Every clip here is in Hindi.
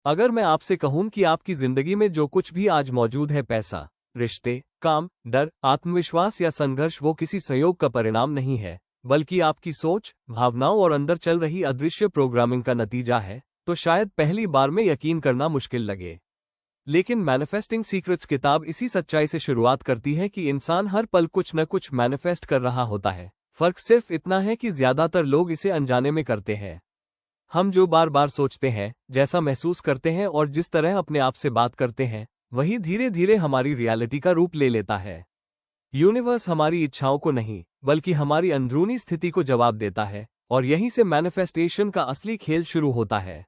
अगर मैं आपसे कहूं कि आपकी जिंदगी में जो कुछ भी आज मौजूद है, पैसा, रिश्ते, काम, डर, आत्मविश्वास या संघर्ष, वो किसी संयोग का परिणाम नहीं है, बल्कि आपकी सोच, भावनाओं और अंदर चल रही अदृश्य प्रोग्रामिंग का नतीजा है, तो शायद पहली बार में यकीन करना मुश्किल लगे। लेकिन मैनिफेस्टिंग सीक्रेट्स किताब इसी सच्चाई से शुरुआत करती है कि इंसान हर पल कुछ न कुछ मैनिफेस्ट कर रहा होता है। फर्क सिर्फ इतना है कि ज्यादातर लोग इसे अनजाने में करते हैं। हम जो बार बार सोचते हैं, जैसा महसूस करते हैं और जिस तरह अपने आप से बात करते हैं, वही धीरे धीरे हमारी रियलिटी का रूप ले लेता है। यूनिवर्स हमारी इच्छाओं को नहीं, बल्कि हमारी अंदरूनी स्थिति को जवाब देता है, और यहीं से मैनिफेस्टेशन का असली खेल शुरू होता है।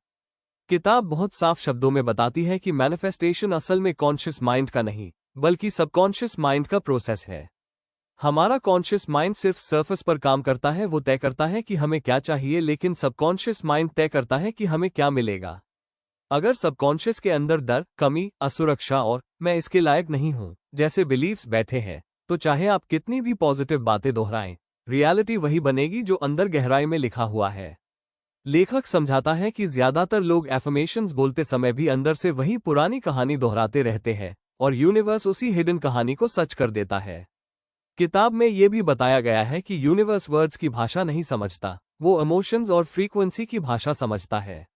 किताब बहुत साफ शब्दों में बताती है कि मैनिफेस्टेशन असल में कॉन्शियस माइंड का नहीं, बल्कि सबकॉन्शियस माइंड का प्रोसेस है। हमारा कॉन्शियस माइंड सिर्फ सरफेस पर काम करता है, वो तय करता है कि हमें क्या चाहिए, लेकिन सबकॉन्शियस माइंड तय करता है कि हमें क्या मिलेगा। अगर सबकॉन्शियस के अंदर डर, कमी, असुरक्षा और मैं इसके लायक नहीं हूं जैसे बिलीव्स बैठे हैं, तो चाहे आप कितनी भी पॉजिटिव बातें दोहराएं, रियलिटी वही बनेगी जो अंदर गहराई में लिखा हुआ है। लेखक समझाता है कि ज्यादातर लोग एफर्मेशंस बोलते समय भी अंदर से वही पुरानी कहानी दोहराते रहते हैं, और यूनिवर्स उसी हिडन कहानी को सच कर देता है। किताब में यह भी बताया गया है कि यूनिवर्स वर्ड्स की भाषा नहीं समझता, वो इमोशंस और फ्रीक्वेंसी की भाषा समझता है।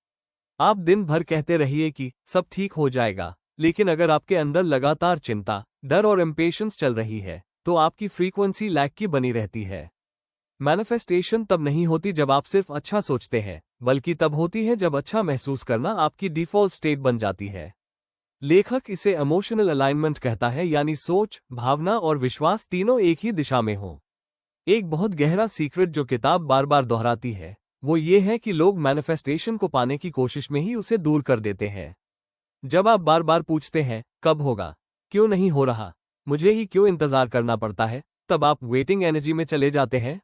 आप दिन भर कहते रहिए कि सब ठीक हो जाएगा, लेकिन अगर आपके अंदर लगातार चिंता, डर और इम्पेशंस चल रही है, तो आपकी फ्रीक्वेंसी लैग की बनी रहती है। मैनिफेस्टेशन तब नहीं होती जब आप सिर्फ अच्छा सोचते हैं, बल्कि तब होती है जब अच्छा महसूस करना आपकी डिफ़ॉल्ट स्टेट बन जाती है। लेखक इसे इमोशनल अलाइनमेंट कहता है, यानी सोच, भावना और विश्वास तीनों एक ही दिशा में हों। एक बहुत गहरा सीक्रेट जो किताब बार बार दोहराती है, वो ये है कि लोग मैनिफेस्टेशन को पाने की कोशिश में ही उसे दूर कर देते हैं। जब आप बार बार पूछते हैं, कब होगा, क्यों नहीं हो रहा, मुझे ही क्यों इंतजार करना पड़ता है, तब आप वेटिंग एनर्जी में चले जाते हैं।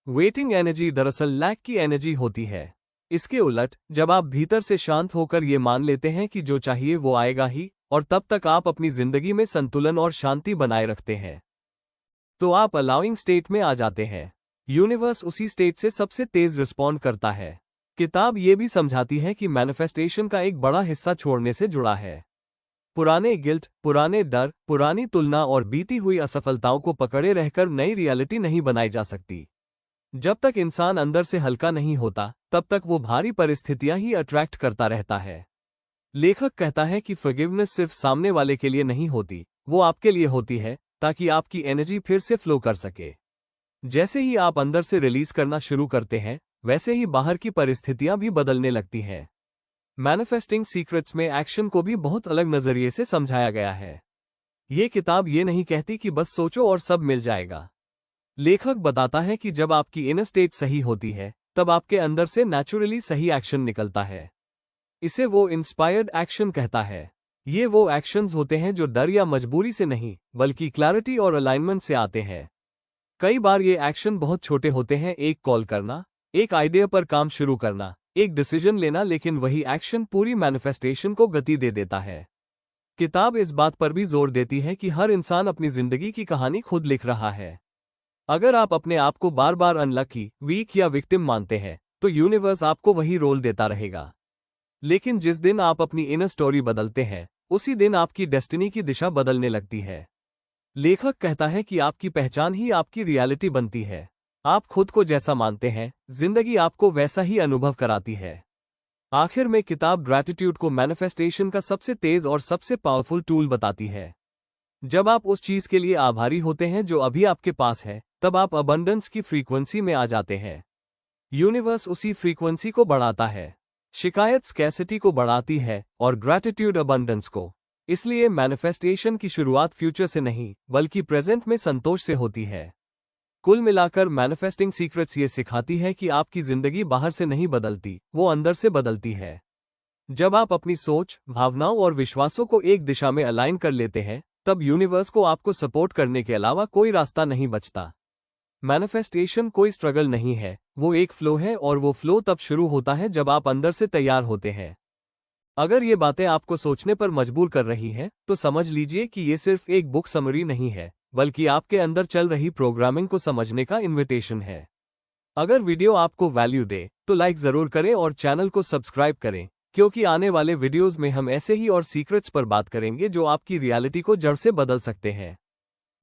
वेटिंग एनर्जी दरअसल लैक की एनर्जी होती है। इसके उलट, जब आप भीतर से शांत होकर ये मान लेते हैं कि जो चाहिए वो आएगा ही, और तब तक आप अपनी जिंदगी में संतुलन और शांति बनाए रखते हैं, तो आप अलाउइंग स्टेट में आ जाते हैं। यूनिवर्स उसी स्टेट से सबसे तेज रिस्पॉन्ड करता है। किताब ये भी समझाती है कि मैनिफेस्टेशन का एक बड़ा हिस्सा छोड़ने से जुड़ा है। पुराने गिल्ट, पुराने डर, पुरानी तुलना और बीती हुई असफलताओं को पकड़े रहकर नई रियलिटी नहीं बनाई जा सकती। जब तक इंसान अंदर से हल्का नहीं होता, तब तक वो भारी परिस्थितियां ही अट्रैक्ट करता रहता है। लेखक कहता है कि फॉरगिवनेस सिर्फ सामने वाले के लिए नहीं होती, वो आपके लिए होती है, ताकि आपकी एनर्जी फिर से फ्लो कर सके। जैसे ही आप अंदर से रिलीज करना शुरू करते हैं, वैसे ही बाहर की परिस्थितियां भी बदलने लगती हैं। मैनिफेस्टिंग सीक्रेट्स में एक्शन को भी बहुत अलग नजरिए से समझाया गया है। ये किताब ये नहीं कहती कि बस सोचो और सब मिल जाएगा। लेखक बताता है कि जब आपकी इनर स्टेट सही होती है, तब आपके अंदर से नेचुरली सही एक्शन निकलता है। इसे वो इंस्पायर्ड एक्शन कहता है। ये वो एक्शंस होते हैं जो डर या मजबूरी से नहीं, बल्कि क्लैरिटी और अलाइनमेंट से आते हैं। कई बार ये एक्शन बहुत छोटे होते हैं, एक कॉल करना, एक आइडिया पर काम शुरू करना, एक डिसीजन लेना, लेकिन वही एक्शन पूरी मैनिफेस्टेशन को गति दे देता है। किताब इस बात पर भी जोर देती है कि हर इंसान अपनी जिंदगी की कहानी खुद लिख रहा है। अगर आप अपने आप को बार बार अनलकी, वीक या विक्टिम मानते हैं, तो यूनिवर्स आपको वही रोल देता रहेगा। लेकिन जिस दिन आप अपनी इनर स्टोरी बदलते हैं, उसी दिन आपकी डेस्टिनी की दिशा बदलने लगती है। लेखक कहता है कि आपकी पहचान ही आपकी रियलिटी बनती है। आप खुद को जैसा मानते हैं, जिंदगी आपको वैसा ही अनुभव कराती है। आखिर में किताब ग्रैटिट्यूड को मैनिफेस्टेशन का सबसे तेज और सबसे पावरफुल टूल बताती है। जब आप उस चीज के लिए आभारी होते हैं जो अभी आपके पास है, तब आप अबंडेंस की फ्रीक्वेंसी में आ जाते हैं। यूनिवर्स उसी फ्रीक्वेंसी को बढ़ाता है। शिकायत स्कैर्सिटी को बढ़ाती है और ग्रैटिट्यूड अबंडेंस को। इसलिए मैनिफेस्टेशन की शुरुआत फ्यूचर से नहीं, बल्कि प्रेजेंट में संतोष से होती है। कुल मिलाकर मैनिफेस्टिंग सीक्रेट्स ये सिखाती है कि आपकी जिंदगी बाहर से नहीं बदलती, वो अंदर से बदलती है। जब आप अपनी सोच, भावनाओं और विश्वासों को एक दिशा में अलाइन कर लेते हैं, तब यूनिवर्स को आपको सपोर्ट करने के अलावा कोई रास्ता नहीं बचता। मैनिफेस्टेशन कोई स्ट्रगल नहीं है, वो एक फ्लो है, और वो फ्लो तब शुरू होता है जब आप अंदर से तैयार होते हैं। अगर ये बातें आपको सोचने पर मजबूर कर रही हैं, तो समझ लीजिए कि ये सिर्फ एक बुक समरी नहीं है, बल्कि आपके अंदर चल रही प्रोग्रामिंग को समझने का इन्विटेशन है। अगर वीडियो आपको वैल्यू दे, तो लाइक जरूर करें और चैनल को सब्सक्राइब करें। क्योंकि आने वाले वीडियोस में हम ऐसे ही और सीक्रेट्स पर बात करेंगे जो आपकी रियलिटी को जड़ से बदल सकते हैं।